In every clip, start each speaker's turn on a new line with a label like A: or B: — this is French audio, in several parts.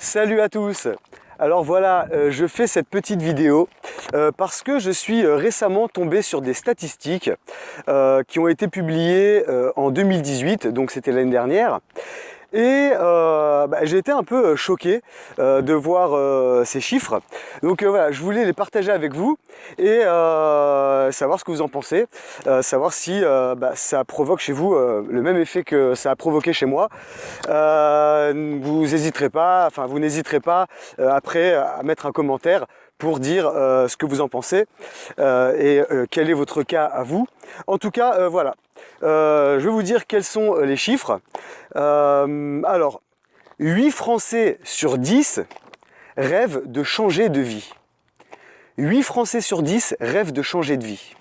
A: Salut à tous. Alors voilà, je fais cette petite vidéo parce que je suis récemment tombé sur des statistiques qui ont été publiées en 2018, donc c'était l'année dernière. Et j'ai été un peu choqué de voir ces chiffres. Donc voilà, je voulais les partager avec vous et savoir ce que vous en pensez, savoir si ça provoque chez vous le même effet que ça a provoqué chez moi. Vous n'hésiterez pas, après à mettre un commentaire pour dire ce que vous en pensez et quel est votre cas à vous. En tout cas, voilà. Je vais vous dire quels sont les chiffres. Alors, 8 Français sur 10 rêvent de changer de vie. 8 Français sur 10 rêvent de changer de vie.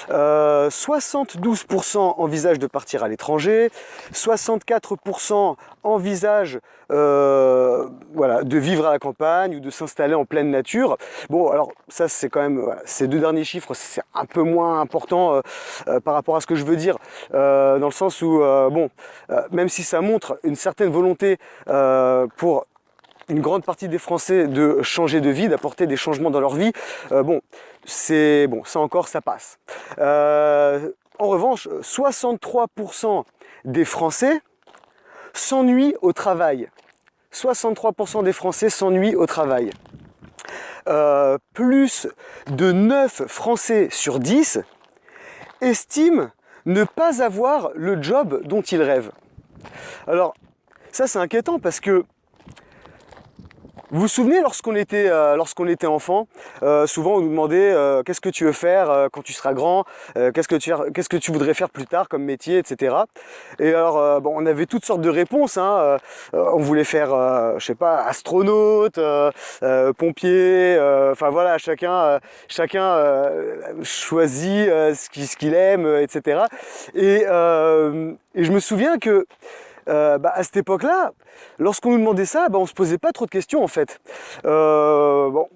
A: 72% envisagent de partir à l'étranger, 64% envisagent de vivre à la campagne ou de s'installer en pleine nature. Bon, alors ça c'est quand même, ces deux derniers chiffres, c'est un peu moins important par rapport à ce que je veux dire, dans le sens où, même si ça montre une certaine volonté pour une grande partie des Français de changer de vie, d'apporter des changements dans leur vie, ça encore, ça passe. En revanche, 63% des Français s'ennuient au travail. 63% des Français s'ennuient au travail. Plus de 9 Français sur 10 estiment ne pas avoir le job dont ils rêvent. Alors, ça c'est inquiétant parce que vous vous souvenez, lorsqu'on était enfant, souvent on nous demandait qu'est-ce que tu veux faire quand tu seras grand, qu'est-ce que tu voudrais faire plus tard comme métier, etc. Et alors, on avait toutes sortes de réponses. On voulait faire, je sais pas, astronaute, pompier. Enfin voilà, chacun choisit ce qu'il aime, etc. Et je me souviens que à cette époque-là, lorsqu'on nous demandait ça, on se posait pas trop de questions en fait. On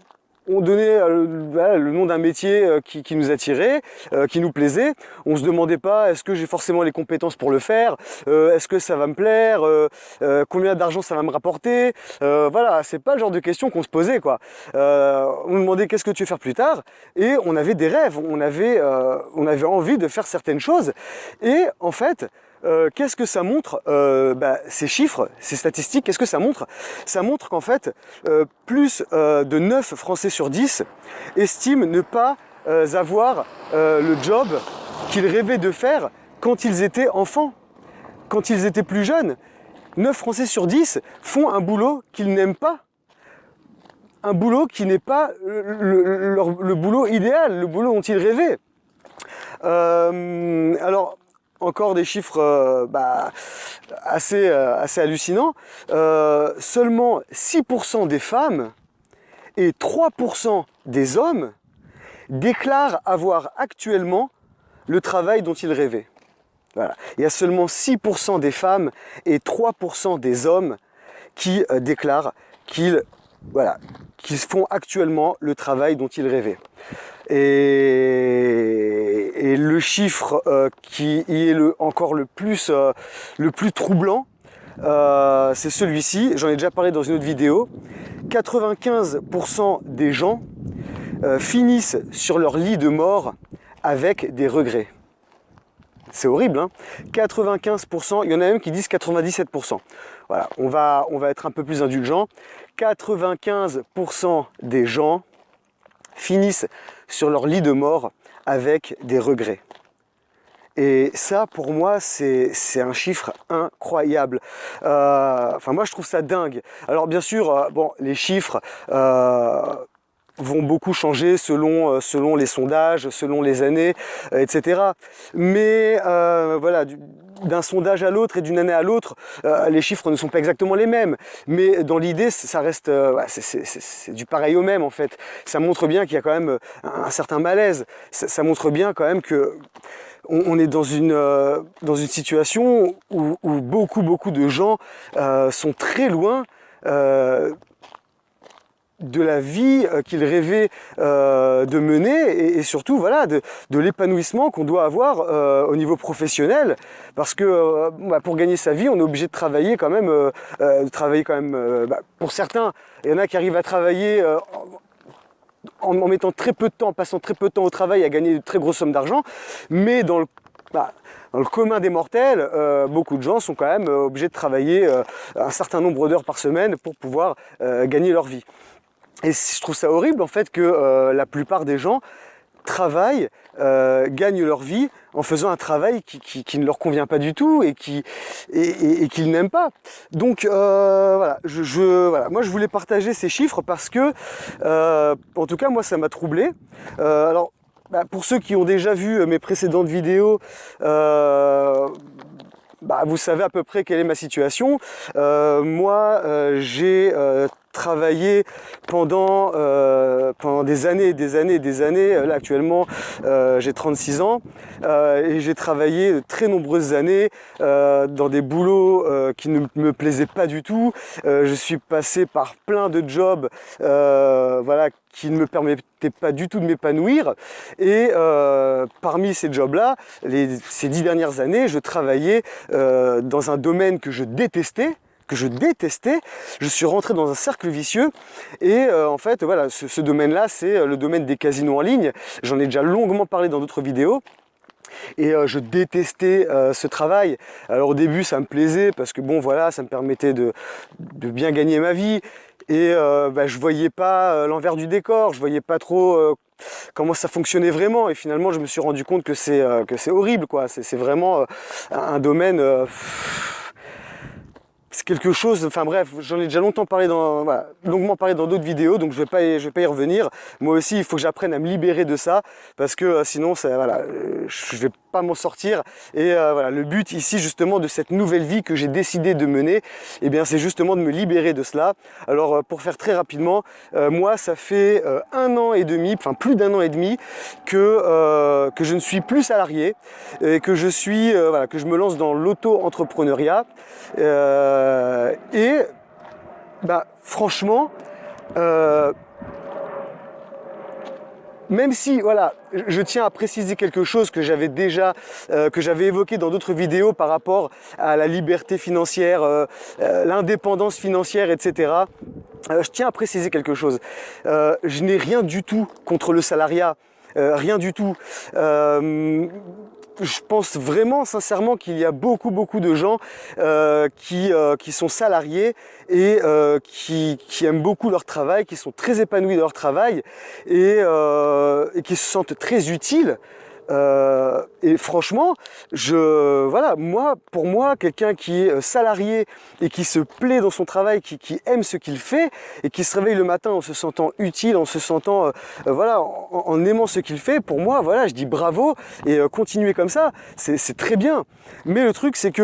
A: donnait le nom d'un métier qui nous attirait, qui nous plaisait. On se demandait pas est-ce que j'ai forcément les compétences pour le faire, est-ce que ça va me plaire, combien d'argent ça va me rapporter. Voilà, c'est pas le genre de questions qu'on se posait quoi. On nous demandait qu'est-ce que tu veux faire plus tard, et on avait des rêves, on avait envie de faire certaines choses. Et en fait, qu'est-ce que ça montre, ces chiffres, ces statistiques, qu'est-ce que ça montre? Ça montre qu'en fait, plus de 9 Français sur 10 estiment ne pas avoir le job qu'ils rêvaient de faire quand ils étaient enfants, quand ils étaient plus jeunes. 9 Français sur 10 font un boulot qu'ils n'aiment pas. Un boulot qui n'est pas le boulot idéal, le boulot dont ils rêvaient. Alors, encore des chiffres assez hallucinants. Seulement 6% des femmes et 3% des hommes déclarent avoir actuellement le travail dont ils rêvaient. Voilà. Il y a seulement 6% des femmes et 3% des hommes qui déclarent qu'ils font actuellement le travail dont ils rêvaient. Et le chiffre qui est encore le plus troublant, c'est celui-ci. J'en ai déjà parlé dans une autre vidéo. 95% des gens finissent sur leur lit de mort avec des regrets. C'est horrible, hein. 95%, il y en a même qui disent 97%. Voilà, on va être un peu plus indulgent. 95% des gens finissent sur leur lit de mort avec des regrets. Et ça, pour moi, c'est un chiffre incroyable. Moi, je trouve ça dingue. Alors, bien sûr, les chiffres vont beaucoup changer selon les sondages, selon les années, etc. Mais d'un sondage à l'autre et d'une année à l'autre, les chiffres ne sont pas exactement les mêmes. Mais dans l'idée, ça reste, c'est du pareil au même en fait. Ça montre bien qu'il y a quand même un certain malaise. Ça montre bien quand même que on est dans une situation où beaucoup de gens sont très loin de la vie qu'ils rêvaient de mener et surtout voilà, de l'épanouissement qu'on doit avoir au niveau professionnel parce que pour gagner sa vie on est obligé de travailler quand même, pour certains il y en a qui arrivent à travailler en mettant très peu de temps, en passant très peu de temps au travail à gagner de très grosses sommes d'argent, mais dans le commun des mortels, beaucoup de gens sont quand même obligés de travailler un certain nombre d'heures par semaine pour pouvoir gagner leur vie. Et je trouve ça horrible en fait que la plupart des gens travaillent, gagnent leur vie en faisant un travail qui ne leur convient pas du tout et qu'ils n'aiment pas. Donc voilà, voilà, moi je voulais partager ces chiffres parce que, en tout cas moi ça m'a troublé. Alors pour ceux qui ont déjà vu mes précédentes vidéos, vous savez à peu près quelle est ma situation. Moi j'ai travaillé pendant des années et des années et des années. Là actuellement j'ai 36 ans et j'ai travaillé de très nombreuses années dans des boulots qui ne me plaisaient pas du tout. Je suis passé par plein de jobs voilà, qui ne me permettaient pas du tout de m'épanouir et parmi ces jobs-là, ces 10 dernières années, je travaillais dans un domaine que je détestais, je suis rentré dans un cercle vicieux et en fait voilà, ce domaine-là c'est le domaine des casinos en ligne. J'en ai déjà longuement parlé dans d'autres vidéos. Et je détestais ce travail. Alors au début ça me plaisait parce que bon voilà, ça me permettait de bien gagner ma vie et je voyais pas l'envers du décor, je voyais pas trop comment ça fonctionnait vraiment et finalement je me suis rendu compte que c'est horrible quoi. C'est vraiment un domaine c'est quelque chose, enfin bref, j'en ai déjà longtemps parlé longuement parlé dans d'autres vidéos, donc je vais pas y revenir. Moi aussi, il faut que j'apprenne à me libérer de ça, parce que sinon, je vais pas m'en sortir. Et voilà, le but ici, justement, de cette nouvelle vie que j'ai décidé de mener, eh bien, c'est justement de me libérer de cela. Alors, pour faire très rapidement, moi, ça fait 1 an et demi, enfin plus d'1 an et demi, que je ne suis plus salarié et que je suis, que je me lance dans l'auto-entrepreneuriat. Franchement, même si, voilà, je tiens à préciser quelque chose que j'avais déjà, que j'avais évoqué dans d'autres vidéos par rapport à la liberté financière, l'indépendance financière, etc. Je tiens à préciser quelque chose. Je n'ai rien du tout contre le salariat, rien du tout. Je pense vraiment sincèrement qu'il y a beaucoup de gens qui sont salariés et qui aiment beaucoup leur travail, qui sont très épanouis dans leur travail et qui se sentent très utiles. Et franchement, pour moi, quelqu'un qui est salarié et qui se plaît dans son travail, qui aime ce qu'il fait et qui se réveille le matin en se sentant utile, en se sentant, en aimant ce qu'il fait, pour moi, voilà, je dis bravo et continuez comme ça, c'est très bien. Mais le truc, c'est que,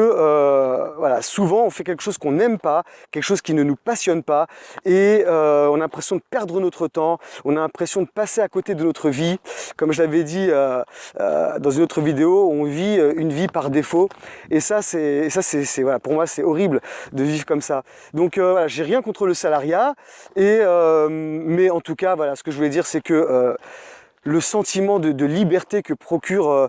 A: souvent, on fait quelque chose qu'on n'aime pas, quelque chose qui ne nous passionne pas et on a l'impression de perdre notre temps, on a l'impression de passer à côté de notre vie. Comme je l'avais dit dans une autre vidéo, on vit une vie par défaut et ça c'est voilà, pour moi c'est horrible de vivre comme ça. Donc voilà, j'ai rien contre le salariat et mais en tout cas voilà, ce que je voulais dire c'est que le sentiment de liberté que procure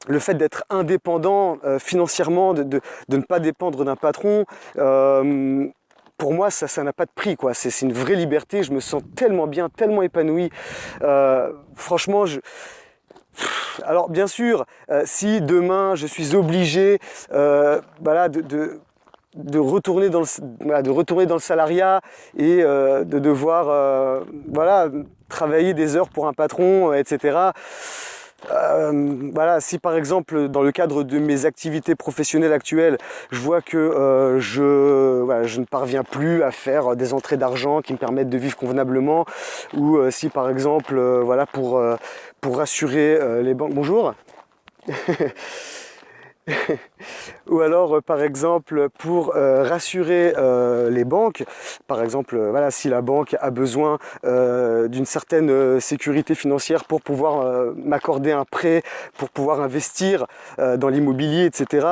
A: le fait d'être indépendant financièrement, de ne pas dépendre d'un patron, pour moi, ça n'a pas de prix, quoi. C'est une vraie liberté. Je me sens tellement bien, tellement épanoui. Franchement, alors bien sûr, si demain je suis obligé, de retourner dans le salariat et de devoir, travailler des heures pour un patron, etc. Si par exemple dans le cadre de mes activités professionnelles actuelles je vois que je ne parviens plus à faire des entrées d'argent qui me permettent de vivre convenablement ou si par exemple pour rassurer les banques, bonjour ou alors par exemple pour rassurer les banques, par exemple si la banque a besoin d'une certaine sécurité financière pour pouvoir m'accorder un prêt, pour pouvoir investir dans l'immobilier, etc.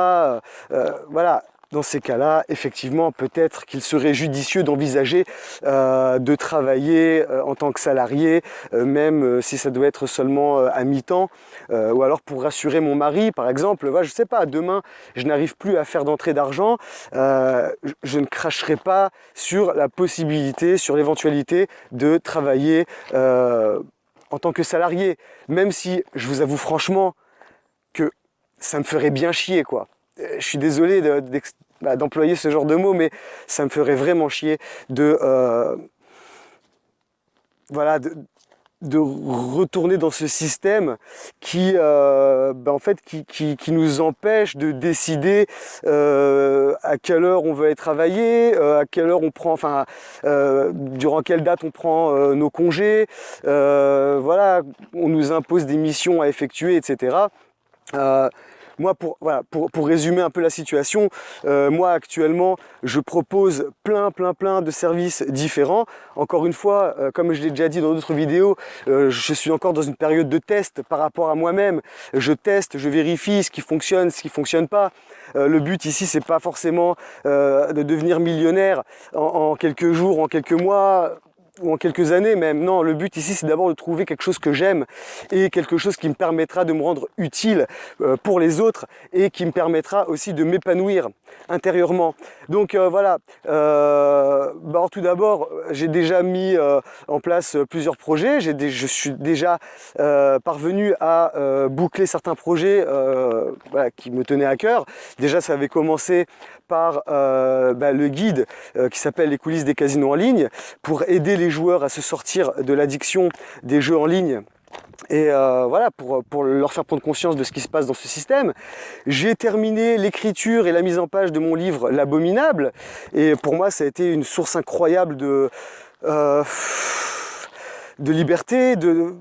A: dans ces cas-là, effectivement, peut-être qu'il serait judicieux d'envisager de travailler en tant que salarié, même si ça doit être seulement à mi-temps, ou alors pour rassurer mon mari, par exemple. Voilà, je sais pas, demain, je n'arrive plus à faire d'entrée d'argent, je ne cracherai pas sur la possibilité, sur l'éventualité de travailler en tant que salarié, même si, je vous avoue franchement, que ça me ferait bien chier, quoi. Je suis désolé d'employer ce genre de mots, mais ça me ferait vraiment chier voilà, de retourner dans ce système qui, en fait, qui nous empêche de décider à quelle heure on veut aller travailler, à quelle heure on prend, enfin, durant quelle date on prend nos congés. Voilà, on nous impose des missions à effectuer, etc. Moi, pour résumer un peu la situation, moi actuellement, je propose plein de services différents. Encore une fois, comme je l'ai déjà dit dans d'autres vidéos, je suis encore dans une période de test par rapport à moi-même. Je teste, je vérifie ce qui fonctionne pas. Le but ici, c'est pas forcément de devenir millionnaire en quelques jours, en quelques mois, ou en quelques années même. Non, le but ici, c'est d'abord de trouver quelque chose que j'aime et quelque chose qui me permettra de me rendre utile pour les autres et qui me permettra aussi de m'épanouir intérieurement. Donc voilà, alors tout d'abord, j'ai déjà mis en place plusieurs projets. Je suis déjà parvenu à boucler certains projets voilà, qui me tenaient à cœur. Déjà, ça avait commencé par le guide qui s'appelle Les coulisses des casinos en ligne, pour aider les joueurs à se sortir de l'addiction des jeux en ligne. Et voilà, pour leur faire prendre conscience de ce qui se passe dans ce système. J'ai terminé l'écriture et la mise en page de mon livre L'Abominable. Et pour moi, ça a été une source incroyable de liberté,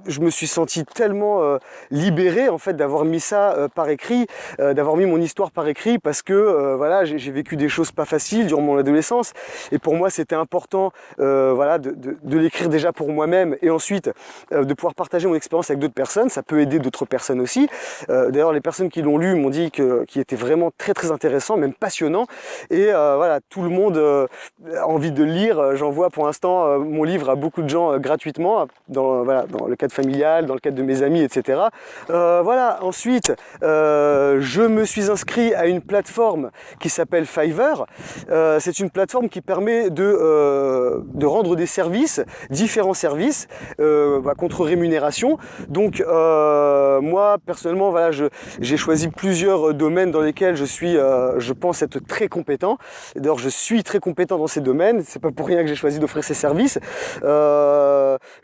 A: je me suis senti tellement libéré en fait d'avoir mis ça par écrit, d'avoir mis mon histoire par écrit, parce que voilà, j'ai vécu des choses pas faciles durant mon adolescence, et pour moi c'était important voilà, de l'écrire déjà pour moi-même, et ensuite de pouvoir partager mon expérience avec d'autres personnes. Ça peut aider d'autres personnes aussi. D'ailleurs, les personnes qui l'ont lu m'ont dit qu'il était vraiment très intéressant, même passionnant, et voilà, tout le monde a envie de le lire. J'envoie pour l'instant mon livre à beaucoup de gens gratuitement, voilà, dans le cadre familial, dans le cadre de mes amis, etc. Voilà, ensuite, je me suis inscrit à une plateforme qui s'appelle Fiverr. C'est une plateforme qui permet de rendre des services, différents services, contre rémunération. Donc, moi, personnellement, voilà, j'ai choisi plusieurs domaines dans lesquels je pense être très compétent. D'ailleurs, je suis très compétent dans ces domaines. C'est pas pour rien que j'ai choisi d'offrir ces services.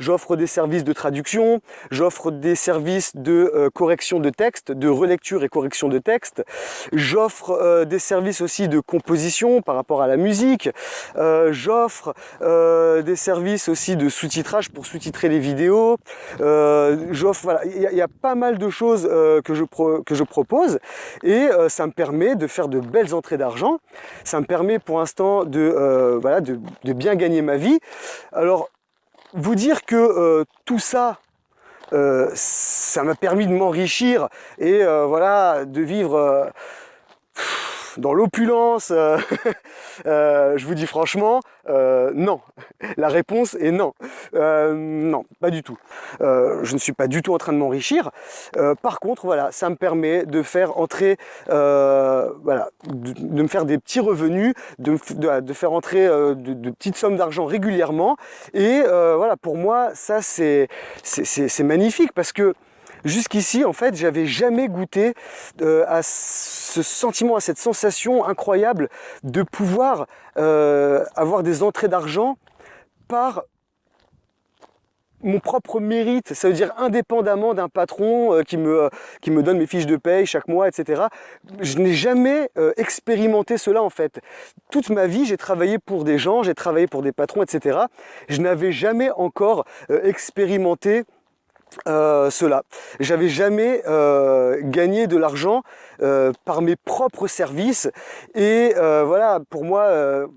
A: J'offre des services de traduction, j'offre des services de correction de texte, de relecture et correction de texte. J'offre des services aussi de composition par rapport à la musique. J'offre des services aussi de sous-titrage pour sous-titrer les vidéos. Voilà, il y a pas mal de choses que je propose, et ça me permet de faire de belles entrées d'argent. Ça me permet pour l'instant voilà, de bien gagner ma vie. Alors, vous dire que tout ça, ça m'a permis de m'enrichir et voilà, de vivre dans l'opulence, je vous dis franchement, non. La réponse est non. Non, pas du tout. Je ne suis pas du tout en train de m'enrichir. Par contre, voilà, ça me permet de faire entrer, voilà, de me faire des petits revenus, de faire entrer de petites sommes d'argent régulièrement. Et voilà, pour moi, ça c'est magnifique, parce que jusqu'ici, en fait, j'avais jamais goûté à ce sentiment, à cette sensation incroyable de pouvoir avoir des entrées d'argent par mon propre mérite. Ça veut dire indépendamment d'un patron qui me donne mes fiches de paye chaque mois, etc. Je n'ai jamais expérimenté cela, en fait. Toute ma vie, j'ai travaillé pour des gens, j'ai travaillé pour des patrons, etc. Je n'avais jamais encore expérimenté cela. J'avais jamais gagné de l'argent par mes propres services, et voilà, pour moi,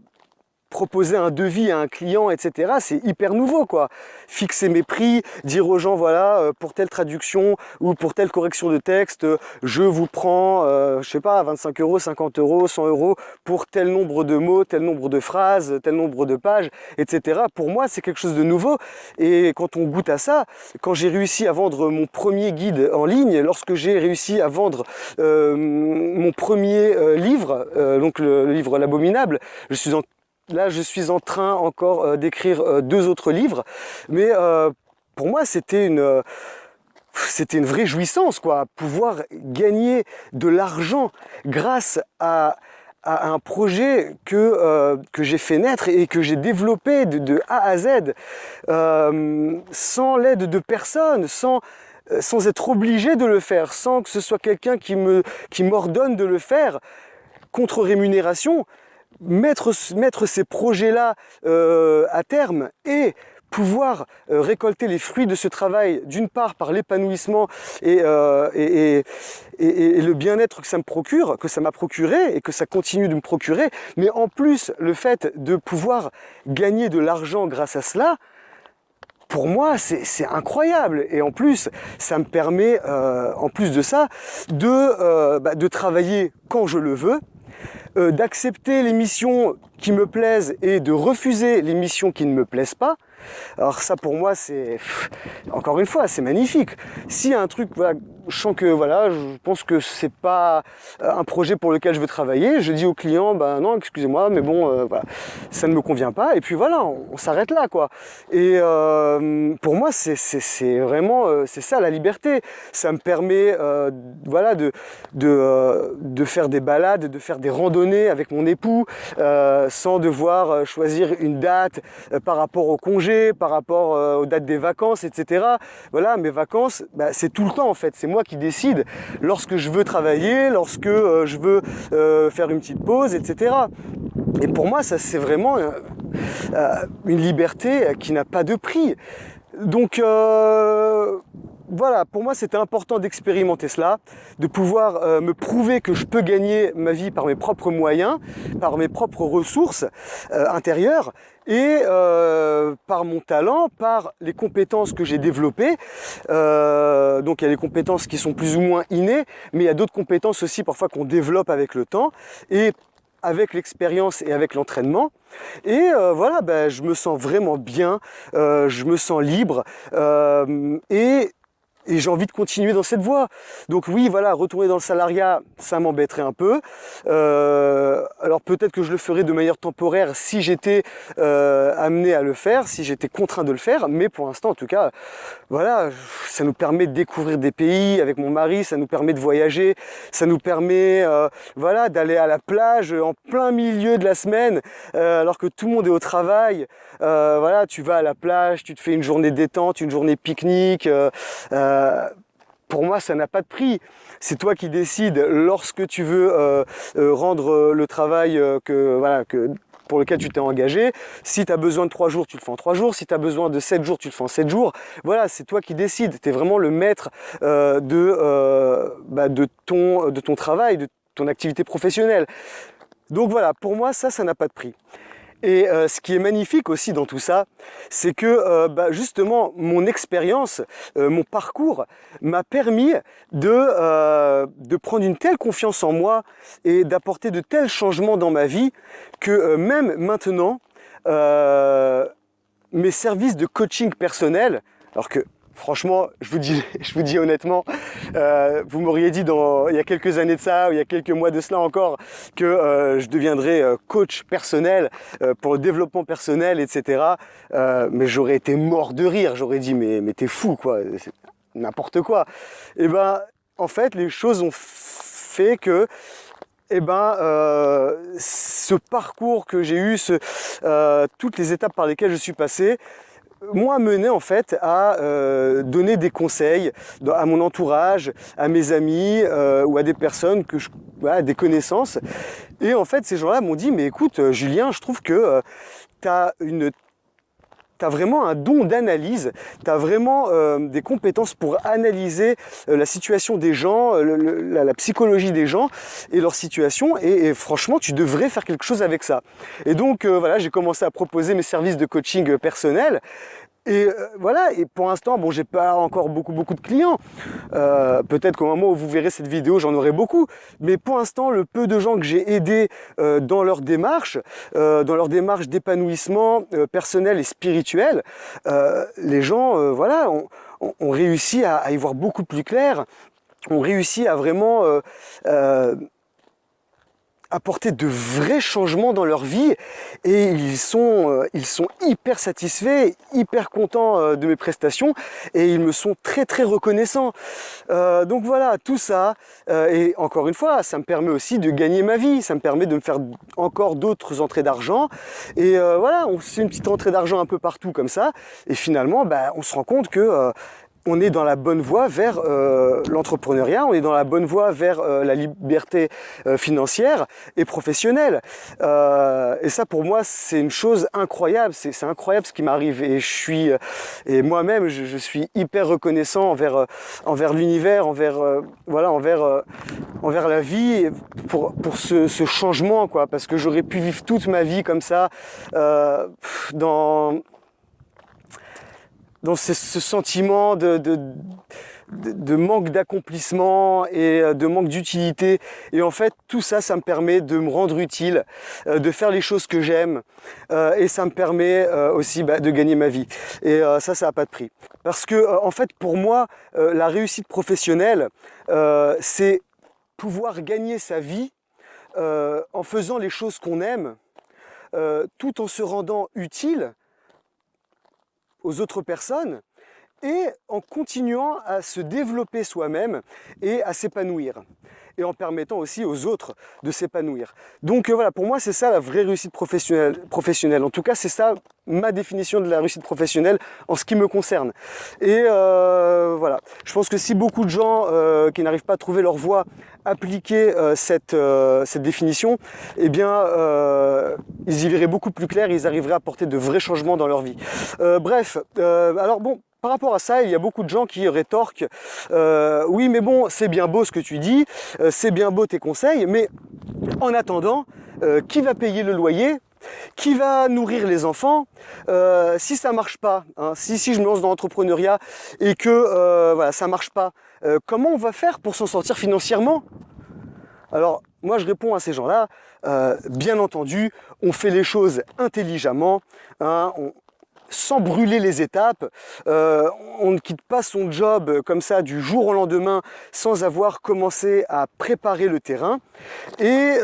A: proposer un devis à un client, etc. C'est hyper nouveau, quoi. Fixer mes prix, dire aux gens, voilà, pour telle traduction ou pour telle correction de texte, je vous prends, je sais pas, 25 €, 50 €, 100 € pour tel nombre de mots, tel nombre de phrases, tel nombre de pages, etc. Pour moi, c'est quelque chose de nouveau. Et quand on goûte à ça, quand j'ai réussi à vendre mon premier guide en ligne, lorsque j'ai réussi à vendre mon premier livre, donc le livre L'Abominable, Là, je suis en train encore d'écrire 2 autres livres, mais pour moi, c'était une vraie jouissance, quoi, pouvoir gagner de l'argent grâce à un projet que j'ai fait naître et que j'ai développé de A à Z, sans l'aide de personne, sans être obligé de le faire, sans que ce soit quelqu'un qui m'ordonne de le faire contre rémunération. Mettre ces projets-là à terme et pouvoir récolter les fruits de ce travail, d'une part par l'épanouissement et le bien-être que ça me procure, que ça m'a procuré et que ça continue de me procurer, mais en plus le fait de pouvoir gagner de l'argent grâce à cela, pour moi, c'est incroyable. Et en plus, ça me permet, en plus de ça, de travailler quand je le veux, d'accepter les missions qui me plaisent et de refuser les missions qui ne me plaisent pas. Alors ça, pour moi, c'est, encore une fois, c'est magnifique. S'il y a un truc, voilà, je sens que, voilà, je pense que c'est pas un projet pour lequel je veux travailler, je dis au client, ben non, excusez-moi, mais bon, voilà, ça ne me convient pas, et puis voilà, on s'arrête là, quoi. Et pour moi, c'est vraiment, c'est ça la liberté. Ça me permet, voilà, de faire des balades, de faire des randonnées avec mon époux, sans devoir choisir une date par rapport au congé, par rapport aux dates des vacances, etc. Voilà, mes vacances, bah, c'est tout le temps en fait, c'est moi qui décide lorsque je veux travailler, lorsque je veux faire une petite pause, etc. Et pour moi, ça c'est vraiment une liberté qui n'a pas de prix. Donc voilà, pour moi c'était important d'expérimenter cela, de pouvoir me prouver que je peux gagner ma vie par mes propres moyens, par mes propres ressources intérieures et par mon talent, par les compétences que j'ai développées. Donc il y a les compétences qui sont plus ou moins innées, mais il y a d'autres compétences aussi parfois qu'on développe avec le temps et avec l'expérience et avec l'entraînement. Et voilà, ben, je me sens vraiment bien, je me sens libre et j'ai envie de continuer dans cette voie. Donc oui, voilà, retourner dans le salariat, ça m'embêterait un peu. Alors peut-être que je le ferais de manière temporaire si j'étais amené à le faire, si j'étais contraint de le faire. Mais pour l'instant, en tout cas, voilà, ça nous permet de découvrir des pays avec mon mari, ça nous permet de voyager, ça nous permet voilà, d'aller à la plage en plein milieu de la semaine, alors que tout le monde est au travail. Voilà, tu vas à la plage, tu te fais une journée détente, une journée pique-nique. Pour moi, ça n'a pas de prix. C'est toi qui décides lorsque tu veux rendre le travail pour lequel tu t'es engagé. Si tu as besoin de 3 jours, tu le fais en 3 jours. Si tu as besoin de 7 jours, tu le fais en 7 jours. Voilà, c'est toi qui décides. Tu es vraiment le maître de ton travail, de ton activité professionnelle. Donc voilà, pour moi, ça n'a pas de prix. Et ce qui est magnifique aussi dans tout ça, c'est que justement mon expérience, mon parcours m'a permis de prendre une telle confiance en moi et d'apporter de tels changements dans ma vie que même maintenant, mes services de coaching personnel, alors que franchement, je vous dis honnêtement, vous m'auriez dit il y a quelques années de ça, ou il y a quelques mois de cela encore, que je deviendrais coach personnel pour le développement personnel, etc. Mais j'aurais été mort de rire, j'aurais dit mais t'es fou quoi, c'est n'importe quoi. Et ben en fait les choses ont fait que ce parcours que j'ai eu, toutes les étapes par lesquelles je suis passé, moi mené en fait à donner des conseils à mon entourage, à mes amis ou à des personnes voilà, des connaissances. Et en fait ces gens-là m'ont dit mais écoute Julien, je trouve que tu as tu as vraiment un don d'analyse, tu as vraiment des compétences pour analyser la situation des gens, la psychologie des gens et leur situation, et franchement, tu devrais faire quelque chose avec ça. Et donc, voilà, j'ai commencé à proposer mes services de coaching personnel. Et voilà, et pour l'instant, bon, j'ai pas encore beaucoup de clients. Peut-être qu'au moment où vous verrez cette vidéo, j'en aurai beaucoup. Mais pour l'instant, le peu de gens que j'ai aidés dans leur démarche d'épanouissement personnel et spirituel, les gens, voilà, ont réussi à y voir beaucoup plus clair, ont réussi à vraiment apporter de vrais changements dans leur vie, et ils sont hyper satisfaits, hyper contents de mes prestations, et ils me sont très reconnaissants. Donc voilà, tout ça, et encore une fois, ça me permet aussi de gagner ma vie, ça me permet de me faire encore d'autres entrées d'argent, et voilà, on fait une petite entrée d'argent un peu partout comme ça, et finalement, bah, on se rend compte que on est dans la bonne voie vers l'entrepreneuriat, on est dans la bonne voie vers la liberté financière et professionnelle. Et ça, pour moi, c'est une chose incroyable, c'est incroyable ce qui m'arrive. Et moi-même, je suis hyper reconnaissant envers l'univers, voilà, envers la vie, pour ce changement, quoi, parce que j'aurais pu vivre toute ma vie comme ça, dans ce sentiment de manque d'accomplissement et de manque d'utilité. Et en fait, tout ça, ça me permet de me rendre utile, de faire les choses que j'aime, et ça me permet aussi de gagner ma vie. Et ça n'a pas de prix. Parce que, en fait, pour moi, la réussite professionnelle, c'est pouvoir gagner sa vie en faisant les choses qu'on aime, tout en se rendant utile aux autres personnes, et en continuant à se développer soi-même et à s'épanouir, et en permettant aussi aux autres de s'épanouir. Donc voilà, pour moi c'est ça la vraie réussite professionnelle. En tout cas, c'est ça ma définition de la réussite professionnelle en ce qui me concerne. Et voilà, je pense que si beaucoup de gens qui n'arrivent pas à trouver leur voie appliquaient cette définition, eh bien ils y verraient beaucoup plus clair, ils arriveraient à apporter de vrais changements dans leur vie. Bref, alors bon, par rapport à ça, il y a beaucoup de gens qui rétorquent oui, mais bon, c'est bien beau ce que tu dis, c'est bien beau tes conseils, mais en attendant, qui va payer le loyer? Qui va nourrir les enfants? Si ça marche pas, hein, si je me lance dans l'entrepreneuriat et que voilà, ça marche pas, comment on va faire pour s'en sortir financièrement? Alors, moi je réponds à ces gens-là, bien entendu, on fait les choses intelligemment, hein, sans brûler les étapes, on ne quitte pas son job comme ça du jour au lendemain sans avoir commencé à préparer le terrain et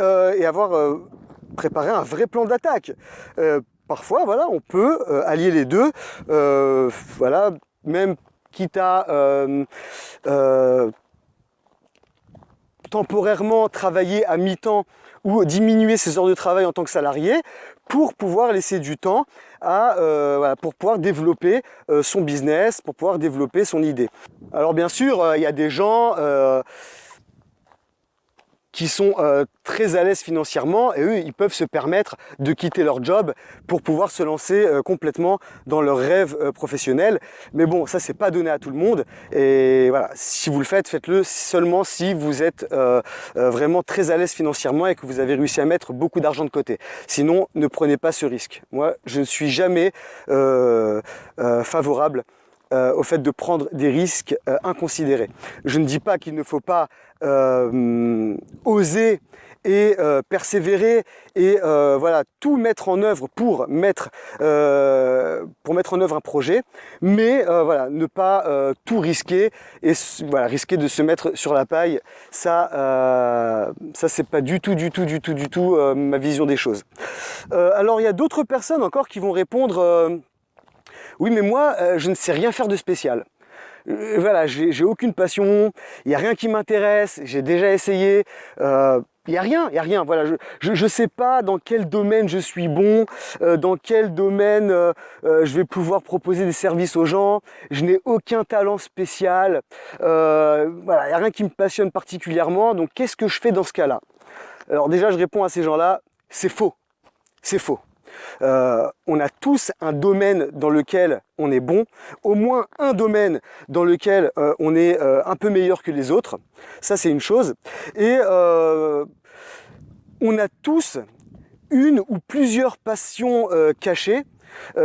A: avoir préparé un vrai plan d'attaque. Parfois, voilà, on peut allier les deux, voilà, même quitte à temporairement travailler à mi-temps ou diminuer ses heures de travail en tant que salarié pour pouvoir laisser du temps voilà, pour pouvoir développer son business, pour pouvoir développer son idée. Alors bien sûr, il y a des gens qui sont très à l'aise financièrement, et eux, ils peuvent se permettre de quitter leur job pour pouvoir se lancer complètement dans leur rêve professionnel. Mais bon, ça, c'est pas donné à tout le monde. Et voilà, si vous le faites, faites-le seulement si vous êtes vraiment très à l'aise financièrement et que vous avez réussi à mettre beaucoup d'argent de côté. Sinon, ne prenez pas ce risque. Moi, je ne suis jamais favorable au fait de prendre des risques inconsidérés. Je ne dis pas qu'il ne faut pas oser et persévérer et voilà, tout mettre en œuvre pour mettre en œuvre un projet, mais voilà, ne pas tout risquer et voilà, risquer de se mettre sur la paille. Ça c'est pas du tout ma vision des choses. Alors il y a d'autres personnes encore qui vont répondre oui, mais moi je ne sais rien faire de spécial. Voilà, j'ai aucune passion, il n'y a rien qui m'intéresse, j'ai déjà essayé, il n'y a rien, voilà, je sais pas dans quel domaine je suis bon, dans quel domaine je vais pouvoir proposer des services aux gens, je n'ai aucun talent spécial, voilà, il n'y a rien qui me passionne particulièrement, donc qu'est-ce que je fais dans ce cas-là? Alors déjà, je réponds à ces gens-là, c'est faux, c'est faux. On a tous un domaine dans lequel on est bon, au moins un domaine dans lequel on est un peu meilleur que les autres. Ça, c'est une chose. Et on a tous une ou plusieurs passions cachées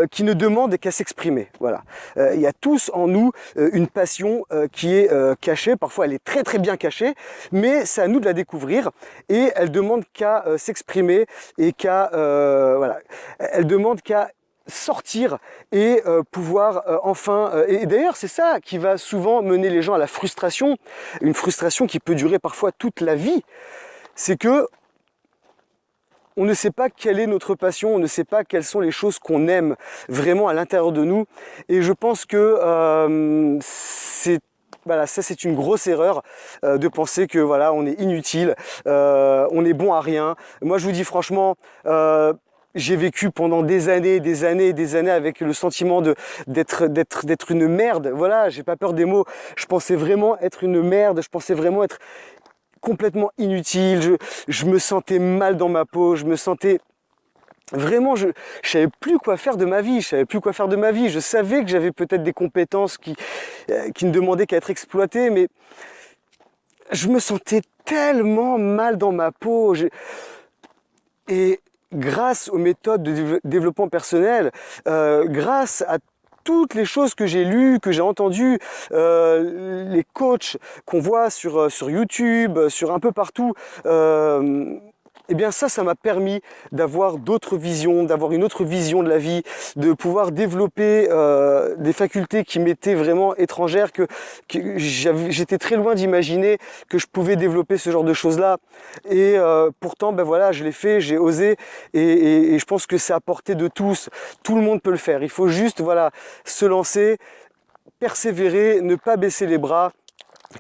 A: qui ne demandent qu'à s'exprimer. Voilà. Il y a tous en nous une passion qui est cachée, parfois elle est très très bien cachée, mais c'est à nous de la découvrir et elle demande qu'à s'exprimer et qu'à voilà. Elle demande qu'à sortir et pouvoir enfin... et d'ailleurs, c'est ça qui va souvent mener les gens à la frustration, une frustration qui peut durer parfois toute la vie. C'est que on ne sait pas quelle est notre passion, on ne sait pas quelles sont les choses qu'on aime vraiment à l'intérieur de nous. Et je pense que voilà, ça c'est une grosse erreur de penser que voilà, on est inutile, on est bon à rien. Moi je vous dis franchement, j'ai vécu pendant des années avec le sentiment d'être une merde. Voilà, j'ai pas peur des mots. Je pensais vraiment être une merde, je pensais vraiment être complètement inutile, je me sentais mal dans ma peau, je me sentais vraiment, je savais plus quoi faire de ma vie, je savais que j'avais peut-être des compétences qui ne demandaient qu'à être exploitées, mais je me sentais tellement mal dans ma peau. Et grâce aux méthodes de développement personnel, grâce à toutes les choses que j'ai lues, que j'ai entendues, les coachs qu'on voit sur YouTube, sur un peu partout, eh bien ça m'a permis d'avoir d'autres visions, d'avoir une autre vision de la vie, de pouvoir développer des facultés qui m'étaient vraiment étrangères, que j'étais très loin d'imaginer que je pouvais développer ce genre de choses-là. Et pourtant, ben voilà, je l'ai fait, j'ai osé, et je pense que c'est à portée de tous. Tout le monde peut le faire. Il faut juste, voilà, se lancer, persévérer, ne pas baisser les bras,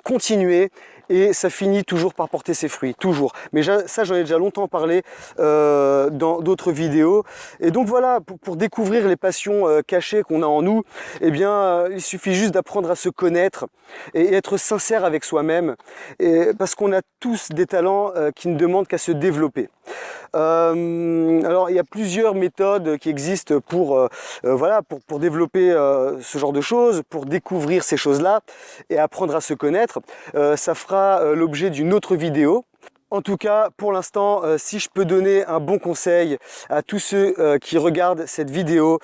A: continuer. Et ça finit toujours par porter ses fruits, toujours. Mais ça, j'en ai déjà longtemps parlé dans d'autres vidéos. Et donc voilà, pour découvrir les passions cachées qu'on a en nous, eh bien, il suffit juste d'apprendre à se connaître et être sincère avec soi-même. Parce qu'on a tous des talents qui ne demandent qu'à se développer. Alors, il y a plusieurs méthodes qui existent pour développer ce genre de choses, pour découvrir ces choses-là et apprendre à se connaître. Ça fera l'objet d'une autre vidéo. En tout cas, pour l'instant, si je peux donner un bon conseil à tous ceux qui regardent cette vidéo,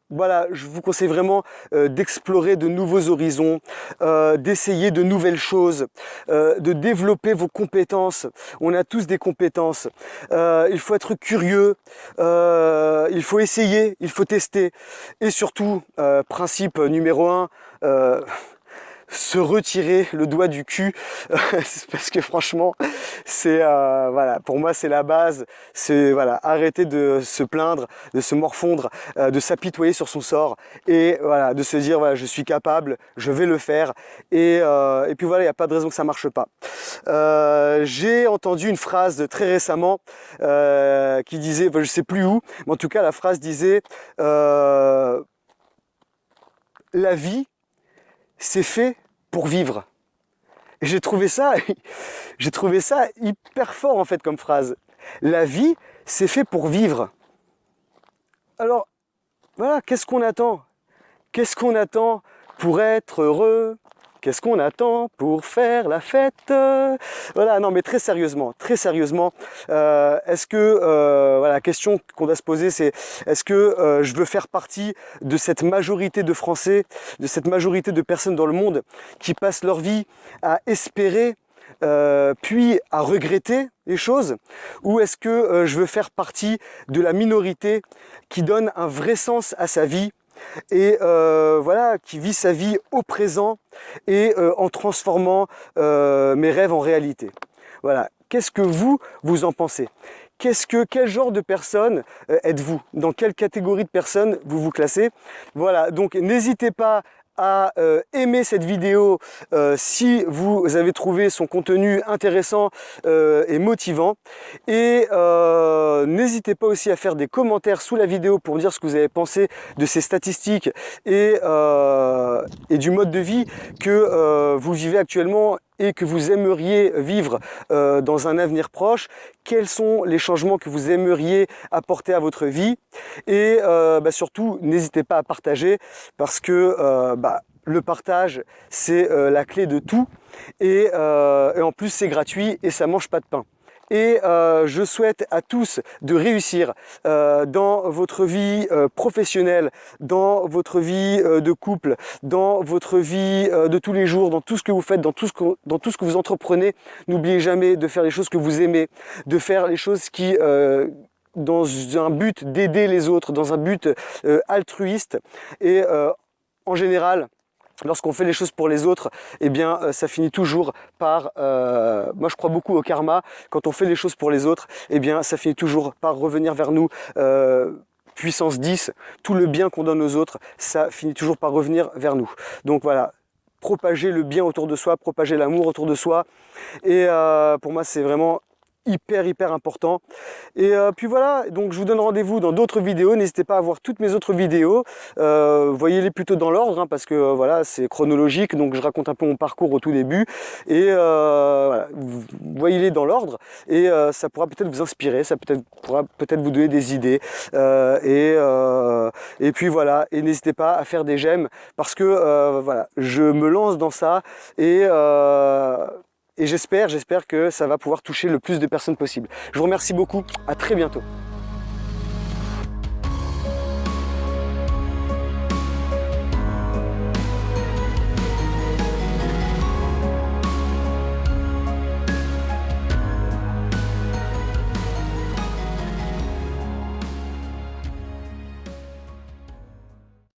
A: voilà, je vous conseille vraiment d'explorer de nouveaux horizons, d'essayer de nouvelles choses, de développer vos compétences. On a tous des compétences. Il faut être curieux, il faut essayer, il faut tester. Et surtout, principe numéro 1, se retirer le doigt du cul parce que franchement c'est voilà, pour moi c'est la base. C'est voilà, arrêter de se plaindre, de se morfondre, de s'apitoyer sur son sort et voilà, de se dire voilà, je suis capable, je vais le faire et puis voilà, il n'y a pas de raison que ça marche pas. J'ai entendu une phrase très récemment qui disait, je sais plus où, mais en tout cas la phrase disait la vie c'est fait pour vivre. Et j'ai trouvé ça hyper fort en fait comme phrase. La vie, c'est fait pour vivre. Alors, voilà, qu'est-ce qu'on attend? Qu'est-ce qu'on attend pour être heureux? Qu'est-ce qu'on attend pour faire la fête? Voilà, non mais très sérieusement, est-ce que, voilà, la question qu'on doit se poser c'est, est-ce que je veux faire partie de cette majorité de Français, de cette majorité de personnes dans le monde qui passent leur vie à espérer, puis à regretter les choses? Ou est-ce que je veux faire partie de la minorité qui donne un vrai sens à sa vie et voilà, qui vit sa vie au présent et en transformant mes rêves en réalité? Voilà, qu'est-ce que vous en pensez? Quel genre de personne êtes-vous? Dans quelle catégorie de personnes vous vous classez? Voilà, donc n'hésitez pas à aimer cette vidéo si vous avez trouvé son contenu intéressant et motivant, et n'hésitez pas aussi à faire des commentaires sous la vidéo pour me dire ce que vous avez pensé de ces statistiques et du mode de vie que vous vivez actuellement et que vous aimeriez vivre dans un avenir proche, quels sont les changements que vous aimeriez apporter à votre vie, et surtout n'hésitez pas à partager, parce que le partage c'est la clé de tout, et en plus c'est gratuit et ça mange pas de pain. Et je souhaite à tous de réussir dans votre vie professionnelle, dans votre vie de couple, dans votre vie de tous les jours, dans tout ce que vous faites, dans tout ce que vous entreprenez. N'oubliez jamais de faire les choses que vous aimez, de faire les choses qui dans un but d'aider les autres, dans un but altruiste. Et en général, lorsqu'on fait les choses pour les autres, eh bien, ça finit toujours par... moi, je crois beaucoup au karma. Quand on fait les choses pour les autres, eh bien, ça finit toujours par revenir vers nous. Puissance 10, tout le bien qu'on donne aux autres, ça finit toujours par revenir vers nous. Donc voilà, propager le bien autour de soi, propager l'amour autour de soi. Et pour moi, c'est vraiment hyper important. Et puis voilà, donc je vous donne rendez-vous dans d'autres vidéos. N'hésitez pas à voir toutes mes autres vidéos, voyez-les plutôt dans l'ordre, hein, parce que voilà, c'est chronologique, donc je raconte un peu mon parcours au tout début, et voilà, voyez-les dans l'ordre, et ça pourra peut-être vous inspirer, ça pourra peut-être vous donner des idées, et puis voilà, et n'hésitez pas à faire des j'aime, parce que voilà, je me lance dans ça, et j'espère que ça va pouvoir toucher le plus de personnes possible. Je vous remercie beaucoup, à très bientôt.